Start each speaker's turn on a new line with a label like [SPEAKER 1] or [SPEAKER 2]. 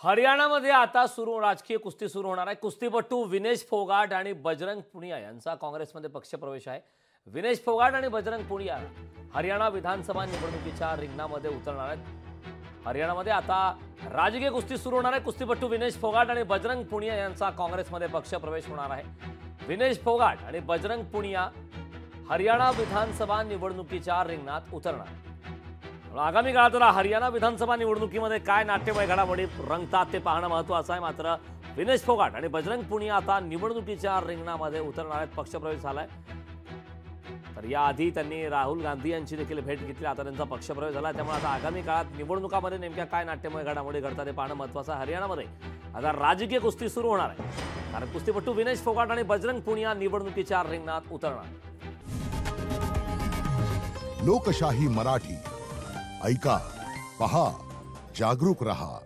[SPEAKER 1] हरियाणामध्ये आता राजकीय कुस्ती सुरू होणार आहे। कुस्तीपटू विनेश फोगाट आणि बजरंग पुनिया यांचा काँग्रेसमध्ये पक्षप्रवेश आहे। विनेश फोगाट आणि बजरंग पुनिया हरियाणा विधानसभा निवडणुकीच्या रिंगणामध्ये उतरणार आहेत। हरियाणामध्ये आता राजकीय कुस्ती सुरू होणार आहे। कुस्तीपटू विनेश फोगाट आणि बजरंग पुनिया यांचा काँग्रेसमध्ये पक्षप्रवेश होणार आहे। विनेश फोगाट आणि बजरंग पुनिया हरियाणा विधानसभा निवडणुकीच्या रिंगणात उतरणार। आगामी काळात हरियाणा विधानसभा निवडणुकीमध्ये काय नाट्यमय घडामोडी रंगतात ते पाहणं महत्त्वाचं आहे। मात्र विनेश फोगाट आणि बजरंग पुनिया आता निवडणुकीच्या रिंगणामध्ये उतरणार आहेत। पक्षप्रवेश झालाय। तर याआधी त्यांनी राहुल गांधी यांची देखील भेट घेतली। आता त्यांचा पक्षप्रवेश झाला। त्यामुळे आता आगामी काळात निवडणुकामध्ये नेमक्या काय नाट्यमय घडामोडी घडतात ते पाहणं महत्त्वाचं आहे। हरियाणामध्ये आता राजकीय कुस्ती सुरू होणार आहे, कारण कुस्तीपटू विनेश फोगाट आणि बजरंग पुनिया निवडणुकीच्या रिंगणात उतरणार।
[SPEAKER 2] लोकशाही मराठी ऐका, पहा, जागरूक रहा।